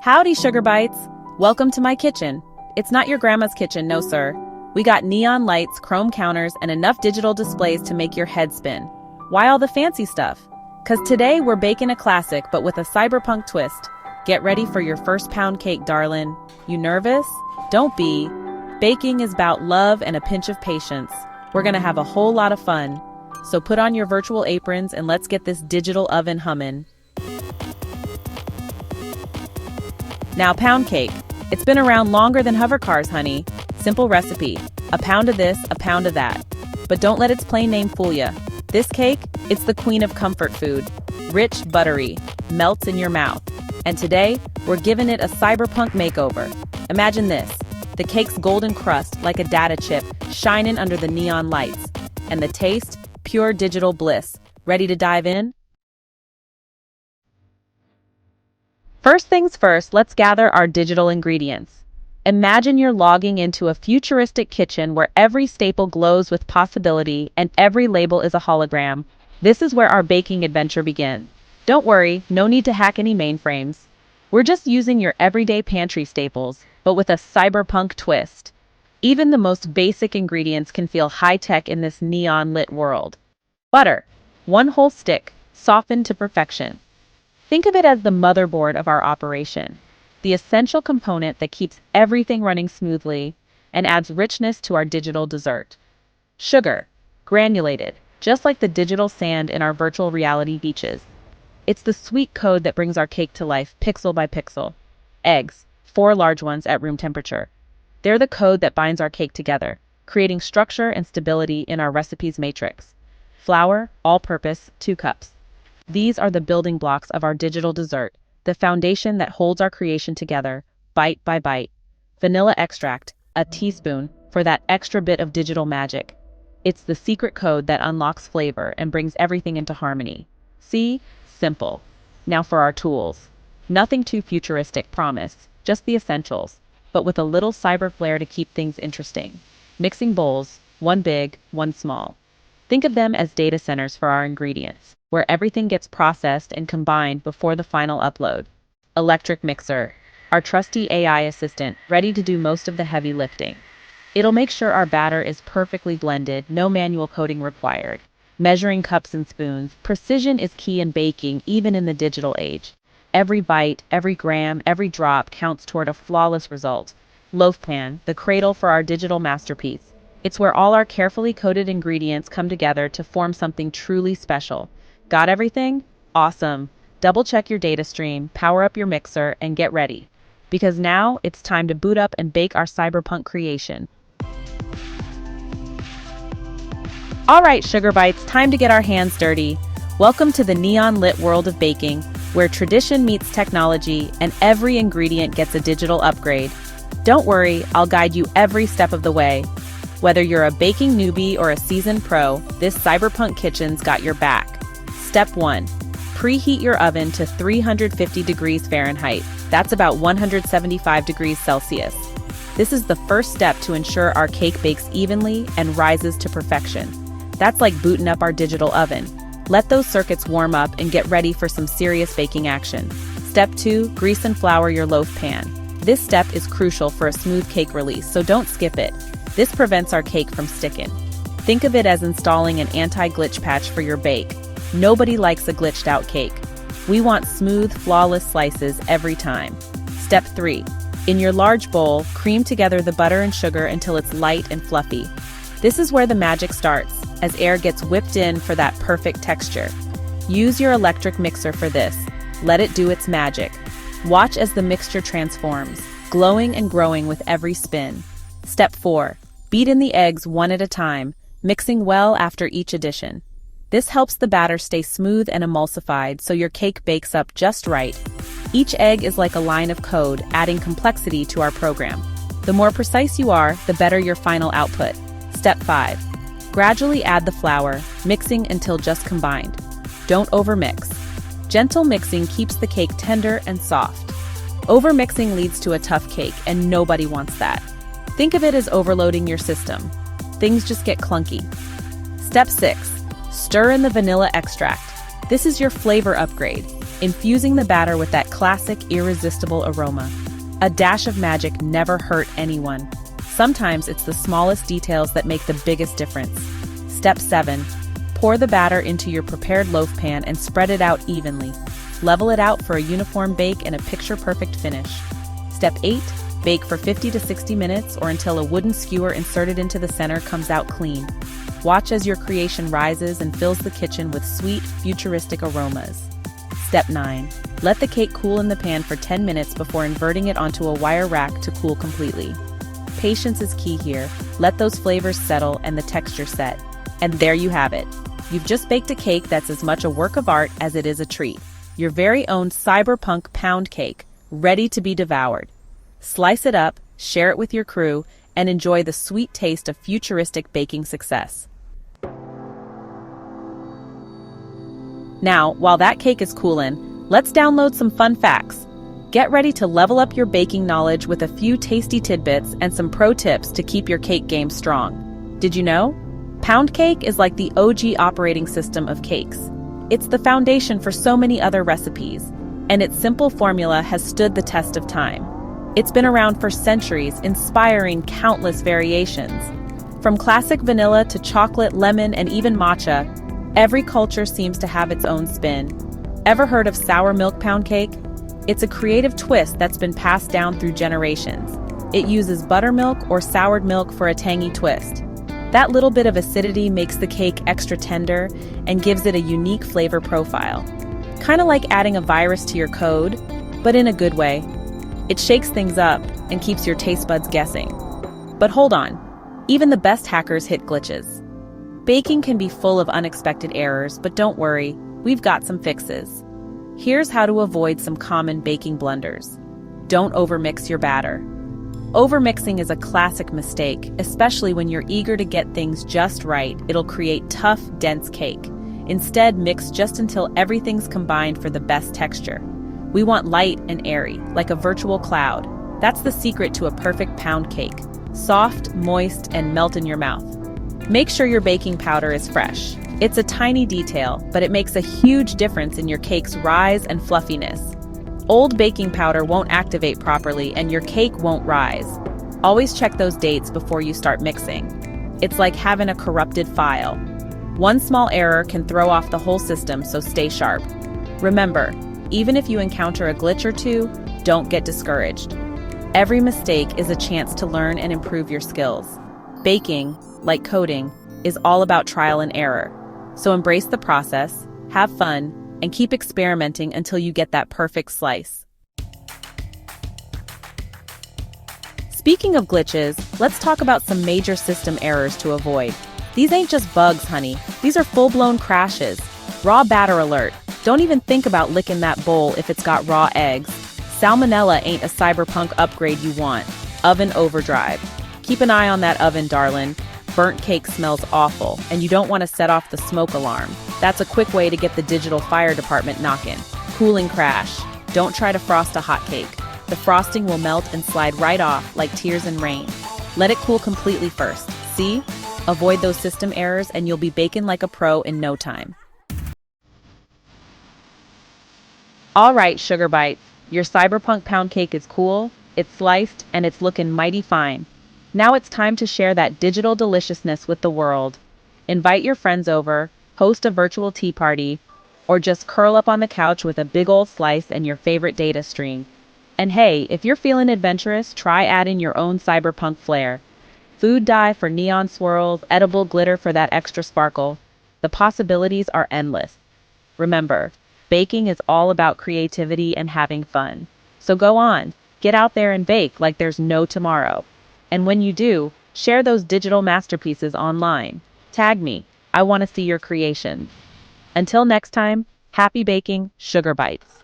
Howdy, Sugar Bites! Welcome to my kitchen. It's not your grandma's kitchen, no sir. We got neon lights, chrome counters, and enough digital displays to make your head spin. Why all the fancy stuff? 'Cause today we're baking a classic, but with a cyberpunk twist. Get ready for your first pound cake, darling. You nervous? Don't be. Baking is about love and a pinch of patience. We're gonna have a whole lot of fun. So put on your virtual aprons and let's get this digital oven humming. Now, pound cake. It's been around longer than hover cars, honey. Simple recipe. A pound of this, a pound of that. But don't let its plain name fool ya. This cake, it's the queen of comfort food. Rich, buttery, melts in your mouth. And today, we're giving it a cyberpunk makeover. Imagine this. The cake's golden crust, like a data chip, shining under the neon lights. And the taste, pure digital bliss. Ready to dive in? First things first, let's gather our digital ingredients. Imagine you're logging into a futuristic kitchen where every staple glows with possibility and every label is a hologram. This is where our baking adventure begins. Don't worry, no need to hack any mainframes. We're just using your everyday pantry staples, but with a cyberpunk twist. Even the most basic ingredients can feel high-tech in this neon-lit world. Butter, one whole stick, softened to perfection. Think of it as the motherboard of our operation, the essential component that keeps everything running smoothly and adds richness to our digital dessert. Sugar, granulated, just like the digital sand in our virtual reality beaches. It's the sweet code that brings our cake to life pixel by pixel. Eggs, 4 large ones at room temperature. They're the code that binds our cake together, creating structure and stability in our recipe's matrix. Flour, all-purpose, 2 cups. These are the building blocks of our digital dessert, the foundation that holds our creation together, bite by bite. Vanilla extract, a teaspoon, for that extra bit of digital magic. It's the secret code that unlocks flavor and brings everything into harmony. See? Simple. Now for our tools. Nothing too futuristic, promise, just the essentials, but with a little cyber flair to keep things interesting. Mixing bowls, one big, one small. Think of them as data centers for our ingredients, where everything gets processed and combined before the final upload. Electric mixer, our trusty AI assistant, ready to do most of the heavy lifting. It'll make sure our batter is perfectly blended, no manual coding required. Measuring cups and spoons, precision is key in baking, even in the digital age. Every bite, every gram, every drop counts toward a flawless result. Loaf pan, the cradle for our digital masterpiece. It's where all our carefully coded ingredients come together to form something truly special. Got everything? Awesome. Double check your data stream, power up your mixer, and get ready. Because now it's time to boot up and bake our cyberpunk creation. All right, Sugar Bites, time to get our hands dirty. Welcome to the neon-lit world of baking, where tradition meets technology and every ingredient gets a digital upgrade. Don't worry, I'll guide you every step of the way. Whether you're a baking newbie or a seasoned pro, this cyberpunk kitchen's got your back. Step 1. Preheat your oven to 350 degrees Fahrenheit. That's about 175 degrees Celsius. This is the first step to ensure our cake bakes evenly and rises to perfection. That's like booting up our digital oven. Let those circuits warm up and get ready for some serious baking action. Step 2. Grease and flour your loaf pan. This step is crucial for a smooth cake release, so don't skip it. This prevents our cake from sticking. Think of it as installing an anti-glitch patch for your bake. Nobody likes a glitched out cake. We want smooth, flawless slices every time. Step 3. In your large bowl, cream together the butter and sugar until it's light and fluffy. This is where the magic starts, as air gets whipped in for that perfect texture. Use your electric mixer for this. Let it do its magic. Watch as the mixture transforms, glowing and growing with every spin. Step 4. Beat in the eggs one at a time, mixing well after each addition. This helps the batter stay smooth and emulsified so your cake bakes up just right. Each egg is like a line of code, adding complexity to our program. The more precise you are, the better your final output. Step 5. Gradually add the flour, mixing until just combined. Don't overmix. Gentle mixing keeps the cake tender and soft. Overmixing leads to a tough cake, and nobody wants that. Think of it as overloading your system. Things just get clunky. Step 6. Stir in the vanilla extract. This is your flavor upgrade. infusing the batter with that classic irresistible aroma. A dash of magic never hurt anyone. Sometimes it's the smallest details that make the biggest difference. Step 7. Pour the batter into your prepared loaf pan and spread it out evenly. Level it out for a uniform bake and a picture-perfect finish. Step 8. Bake for 50 to 60 minutes or until a wooden skewer inserted into the center comes out clean. Watch as your creation rises and fills the kitchen with sweet, futuristic aromas. Step 9. Let the cake cool in the pan for 10 minutes before inverting it onto a wire rack to cool completely. Patience is key here. Let those flavors settle and the texture set. And there you have it. You've just baked a cake that's as much a work of art as it is a treat. Your very own Cyberpunk pound cake, ready to be devoured. Slice it up, share it with your crew, and enjoy the sweet taste of futuristic baking success. Now, while that cake is coolin', let's download some fun facts. Get ready to level up your baking knowledge with a few tasty tidbits and some pro tips to keep your cake game strong. Did you know? Pound cake is like the OG operating system of cakes. It's the foundation for so many other recipes, and its simple formula has stood the test of time. It's been around for centuries, inspiring countless variations. From classic vanilla to chocolate, lemon, and even matcha, every culture seems to have its own spin. Ever heard of sour milk pound cake? It's a creative twist that's been passed down through generations. It uses buttermilk or soured milk for a tangy twist. That little bit of acidity makes the cake extra tender and gives it a unique flavor profile. Kind of like adding a virus to your code, but in a good way. It shakes things up and keeps your taste buds guessing. But hold on, even the best hackers hit glitches. Baking can be full of unexpected errors, but don't worry, we've got some fixes. Here's how to avoid some common baking blunders. Don't overmix your batter. Overmixing is a classic mistake, especially when you're eager to get things just right. It'll create tough, dense cake. Instead, mix just until everything's combined for the best texture. We want light and airy, like a virtual cloud. That's the secret to a perfect pound cake. Soft, moist, and melt in your mouth. Make sure your baking powder is fresh. It's a tiny detail, but it makes a huge difference in your cake's rise and fluffiness. Old baking powder won't activate properly and your cake won't rise. Always check those dates before you start mixing. It's like having a corrupted file. One small error can throw off the whole system, so stay sharp. Remember, even if you encounter a glitch or two, don't get discouraged. Every mistake is a chance to learn and improve your skills. Baking, like coding, is all about trial and error. So embrace the process, have fun, and keep experimenting until you get that perfect slice. Speaking of glitches, let's talk about some major system errors to avoid. These ain't just bugs, honey. These are full-blown crashes. Raw batter alert. Don't even think about licking that bowl if it's got raw eggs. Salmonella ain't a cyberpunk upgrade you want. Oven overdrive. Keep an eye on that oven, darling. Burnt cake smells awful, and you don't want to set off the smoke alarm. That's a quick way to get the digital fire department knocking. Cooling crash. Don't try to frost a hot cake. The frosting will melt and slide right off like tears in rain. Let it cool completely first. See? Avoid those system errors and you'll be baking like a pro in no time. All right, sugar bites. Your cyberpunk pound cake is cool, it's sliced, and it's looking mighty fine. Now it's time to share that digital deliciousness with the world. Invite your friends over, host a virtual tea party, or just curl up on the couch with a big old slice and your favorite data stream. And hey, if you're feeling adventurous, try adding your own cyberpunk flair. Food dye for neon swirls, edible glitter for that extra sparkle. The possibilities are endless. Remember, baking is all about creativity and having fun. So go on, get out there and bake like there's no tomorrow. And when you do, share those digital masterpieces online. Tag me. I want to see your creations. Until next time, happy baking, sugar bites.